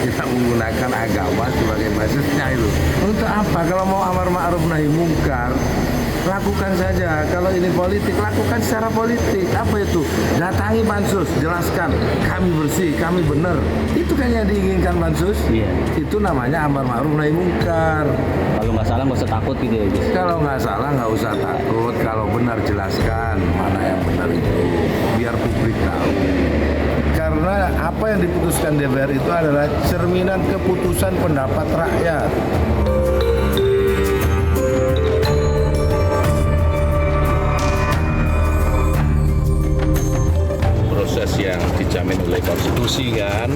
tidak menggunakan agama sebagai basisnya itu. Untuk apa? Kalau mau amar ma'ruf nahi mungkar, lakukan saja. Kalau ini politik, lakukan secara politik. Apa itu? Datangi pansus, jelaskan kami bersih, kami benar. Itu kan yang diinginkan pansus. Iya. Itu namanya amar ma'ruf nahi mungkar. Kalau nggak salah nggak usah takut gitu ya, Gus. Kalau nggak salah nggak usah takut. Kalau benar jelaskan mana yang benar itu, biar publik tahu. Karena apa yang diputuskan DPR itu adalah cerminan keputusan pendapat rakyat. Proses yang dijamin oleh konstitusi kan,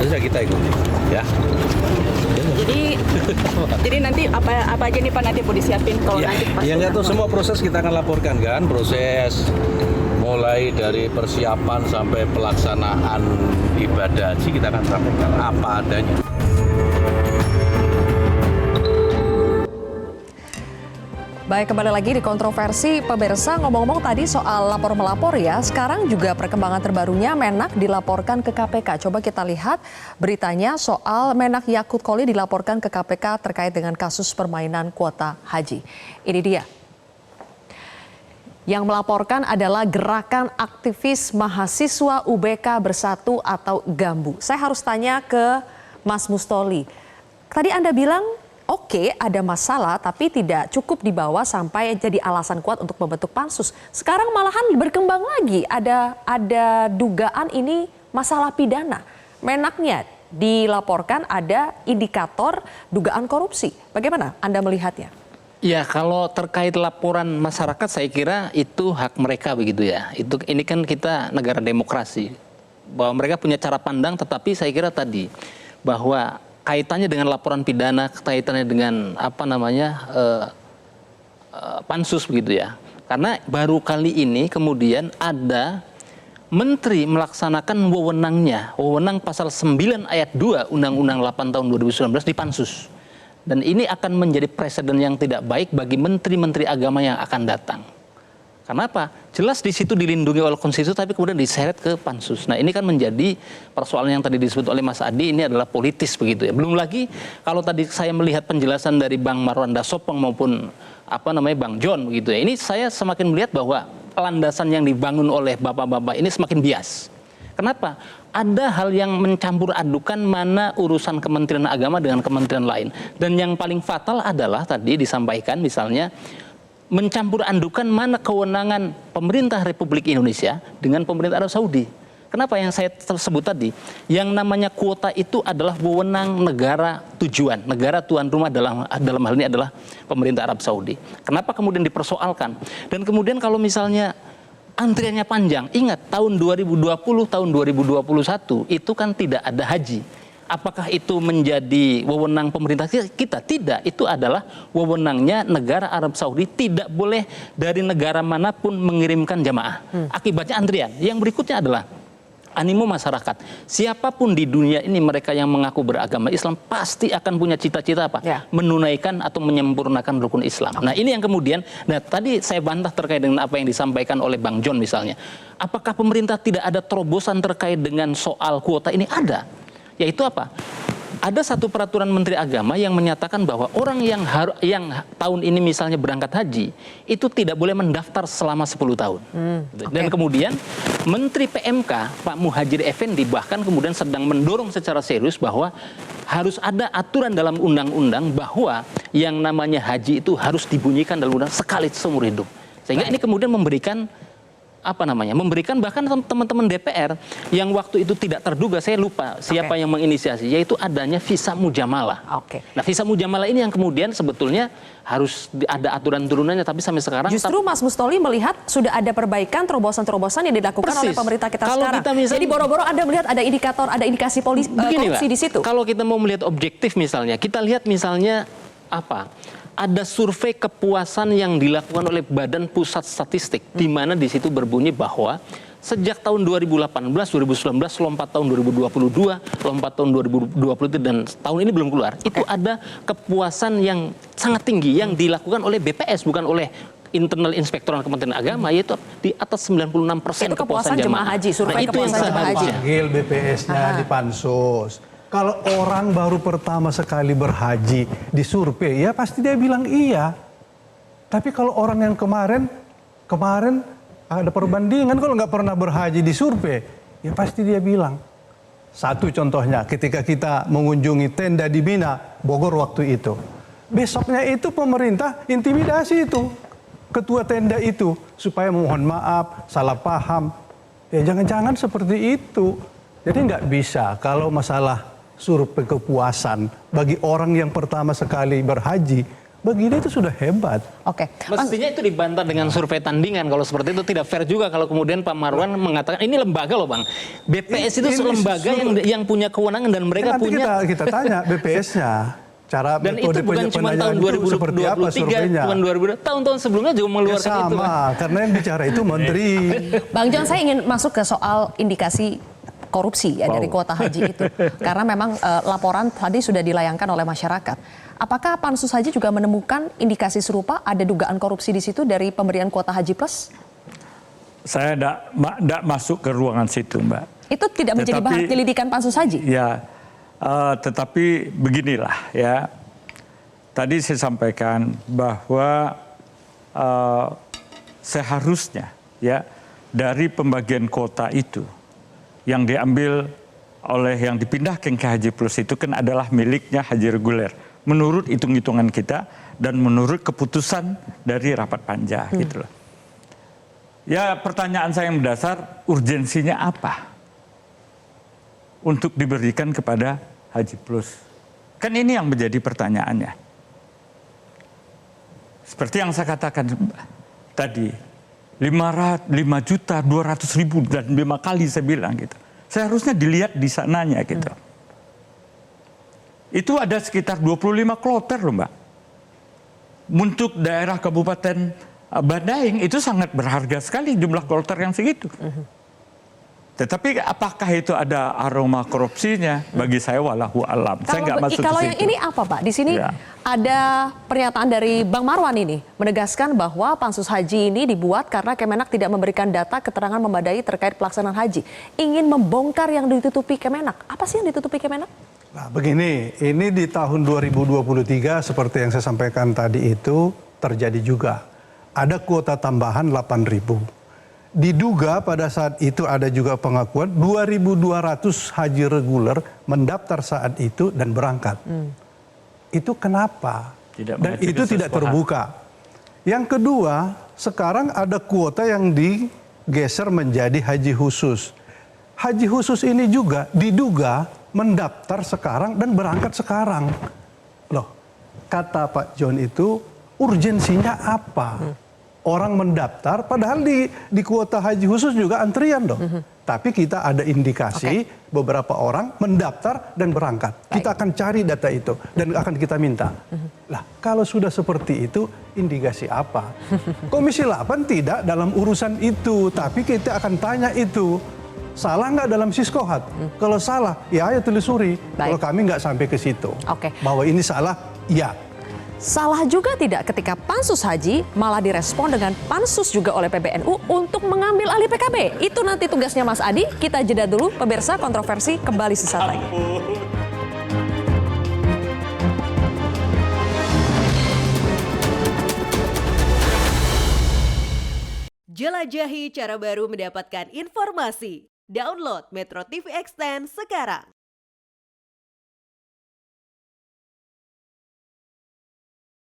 sudah kita ikuti, ya. Jadi nanti apa aja nih Pak nanti mau disiapin kalau nanti pas Yang itu semua proses kita akan laporkan kan, proses mulai dari persiapan sampai pelaksanaan ibadah haji kita akan sampaikan apa adanya. Baik, kembali lagi di kontroversi pemirsa. Ngomong-ngomong tadi soal lapor-melapor ya, sekarang juga perkembangan terbarunya Menak dilaporkan ke KPK. Coba kita lihat beritanya soal Menak Yakut Koli dilaporkan ke KPK terkait dengan kasus permainan kuota haji. Ini dia. Yang melaporkan adalah Gerakan Aktivis Mahasiswa UBK Bersatu atau GAMBU. Saya harus tanya ke Mas Mustoli. Tadi Anda bilang oke, ada masalah tapi tidak cukup dibawa sampai jadi alasan kuat untuk membentuk pansus. Sekarang malahan berkembang lagi, ada dugaan ini masalah pidana. Menaknya dilaporkan ada indikator dugaan korupsi. Bagaimana Anda melihatnya? Ya, kalau terkait laporan masyarakat saya kira itu hak mereka begitu ya. Ini kan kita negara demokrasi. Bahwa mereka punya cara pandang, tetapi saya kira tadi bahwa kaitannya dengan laporan pidana, kaitannya dengan pansus begitu ya. Karena baru kali ini kemudian ada menteri melaksanakan wewenang pasal 9 ayat 2 Undang-Undang 8 tahun 2019 di pansus. Dan ini akan menjadi presiden yang tidak baik bagi menteri-menteri agama yang akan datang. Kenapa? Jelas di situ dilindungi oleh konstitusi tapi kemudian diseret ke pansus. Nah, ini kan menjadi persoalan yang tadi disebut oleh Mas Adi, ini adalah politis begitu ya. Belum lagi kalau tadi saya melihat penjelasan dari Bang Marwanda Sopong maupun Bang John begitu ya. Ini saya semakin melihat bahwa landasan yang dibangun oleh bapak-bapak ini semakin bias. Kenapa? Ada hal yang mencampur adukan mana urusan Kementerian Agama dengan kementerian lain. Dan yang paling fatal adalah tadi disampaikan misalnya mencampur adukan mana kewenangan pemerintah Republik Indonesia dengan pemerintah Arab Saudi. Kenapa yang saya tersebut tadi? Yang namanya kuota itu adalah wewenang negara tujuan, negara tuan rumah dalam hal ini adalah pemerintah Arab Saudi. Kenapa kemudian dipersoalkan? Dan kemudian kalau misalnya antriannya panjang, ingat tahun 2020, tahun 2021 itu kan tidak ada haji. Apakah itu menjadi wewenang pemerintah kita? Tidak, itu adalah wewenangnya negara Arab Saudi, tidak boleh dari negara manapun mengirimkan jamaah. Akibatnya antrian. Yang berikutnya adalah animo masyarakat. Siapapun di dunia ini mereka yang mengaku beragama Islam pasti akan punya cita-cita apa? Ya. Menunaikan atau menyempurnakan rukun Islam. Nah, ini yang kemudian, tadi saya bantah terkait dengan apa yang disampaikan oleh Bang John misalnya. Apakah pemerintah tidak ada terobosan terkait dengan soal kuota ini? Ada. Yaitu apa? Ada satu peraturan Menteri Agama yang menyatakan bahwa orang yang tahun ini misalnya berangkat haji itu tidak boleh mendaftar selama 10 tahun. Dan kemudian Menteri PMK Pak Muhadjir Effendi bahkan kemudian sedang mendorong secara serius bahwa harus ada aturan dalam undang-undang bahwa yang namanya haji itu harus dibunyikan dalam undang sekali seumur hidup. Sehingga ini kemudian memberikan bahkan teman-teman DPR yang waktu itu tidak terduga, saya lupa siapa yang menginisiasi, yaitu adanya visa mujamalah. Nah, visa mujamalah ini yang kemudian sebetulnya harus ada aturan turunannya, tapi sampai sekarang justru Mas Mustoli melihat sudah ada perbaikan, terobosan-terobosan yang dilakukan oleh pemerintah kita sekarang. Jadi boro-boro Anda melihat ada indikator, ada indikasi korupsi di situ. Kalau kita mau melihat objektif misalnya, kita lihat misalnya ada survei kepuasan yang dilakukan oleh Badan Pusat Statistik, di mana di situ berbunyi bahwa sejak tahun 2018, 2019, lompat tahun 2022, lompat tahun 2020 dan tahun ini belum keluar. Itu ada kepuasan yang sangat tinggi yang dilakukan oleh BPS, bukan oleh Internal Inspektorat Kementerian Agama, yaitu di atas 96% kepuasan jemaah haji. Survei kepuasan jemaah haji. Panggil BPS-nya di pansus. Kalau orang baru pertama sekali berhaji di survei, ya pasti dia bilang iya. Tapi kalau orang yang kemarin ada perbandingan, kalau nggak pernah berhaji di survei, ya pasti dia bilang. Satu contohnya, ketika kita mengunjungi tenda di Mina, Bogor waktu itu. Besoknya itu pemerintah intimidasi itu, ketua tenda itu, supaya mohon maaf, salah paham. Ya jangan-jangan seperti itu. Jadi nggak bisa kalau masalah survei kepuasan bagi orang yang pertama sekali berhaji, bagi dia itu sudah hebat. Oke. Mestinya itu dibantah dengan survei tandingan. Kalau seperti itu tidak fair juga kalau kemudian Pak Marwan mengatakan ini lembaga loh Bang. BPS itu lembaga yang punya kewenangan dan mereka Nanti punya. kita tanya BPS-nya. Cara Dan itu bukan cuma tahun 2023, cuma 2000, tahun-tahun sebelumnya juga mengeluarkan itu. Sama, karena yang bicara itu menteri. Bang John, saya ingin masuk ke soal indikasi korupsi ya dari kuota haji itu. Karena memang laporan tadi sudah dilayangkan oleh masyarakat. Apakah Pansus Haji juga menemukan indikasi serupa, ada dugaan korupsi di situ dari pemberian kuota haji plus? Saya tidak masuk ke ruangan situ, Mbak. Itu tidak menjadi bahan penyelidikan Pansus Haji? Ya, tetapi beginilah ya. Tadi saya sampaikan bahwa seharusnya ya dari pembagian kuota itu yang diambil oleh yang dipindahkan ke Haji Plus itu kan adalah miliknya haji reguler. Menurut hitung-hitungan kita dan menurut keputusan dari rapat panja gitu loh. Ya pertanyaan saya yang mendasar, urgensinya apa untuk diberikan kepada Haji Plus? Kan ini yang menjadi pertanyaannya. Seperti yang saya katakan tadi, 5.200.000 dan 5 kali saya bilang gitu. Seharusnya dilihat di sananya gitu. Itu ada sekitar 25 kloter loh Mbak. Untuk daerah Kabupaten Bandaeng itu sangat berharga sekali jumlah kloter yang segitu. Tetapi apakah itu ada aroma korupsinya? Bagi saya wallahu alam. Saya nggak masuk kalau ke yang situ. ini apa Pak? Di sini Ya. ada pernyataan dari Bang Marwan ini menegaskan bahwa Pansus Haji ini dibuat karena Kemenak tidak memberikan data keterangan memadai terkait pelaksanaan haji. Ingin membongkar yang ditutupi Kemenak. Apa sih yang ditutupi Kemenak? Nah begini, ini di tahun 2023 seperti yang saya sampaikan tadi itu terjadi juga. Ada kuota tambahan 8.000. Diduga pada saat itu ada juga pengakuan 2.200 haji reguler mendaftar saat itu dan berangkat. Itu kenapa? Dan itu tidak terbuka. Yang kedua, sekarang ada kuota yang digeser menjadi haji khusus. Haji khusus ini juga diduga mendaftar sekarang dan berangkat sekarang. Loh, kata Pak John itu urgensinya apa? Orang mendaftar, padahal di kuota haji khusus juga antrian dong. Tapi kita ada indikasi beberapa orang mendaftar dan berangkat. Kita akan cari data itu dan akan kita minta. Lah, kalau sudah seperti itu, indikasi apa? Komisi 8 tidak dalam urusan itu, tapi kita akan tanya itu. Salah nggak dalam Siskohat? Kalau salah, ya ayo telusuri. Kalau kami nggak sampai ke situ. Bahwa ini salah, ya. Salah juga tidak ketika Pansus Haji malah direspon dengan Pansus juga oleh PBNU untuk mengambil alih PKB. Itu nanti tugasnya Mas Adi. Kita jeda dulu, pemirsa, kontroversi kembali sesaat lagi. Jelajahi cara baru mendapatkan informasi. Download Metro TV Extend sekarang.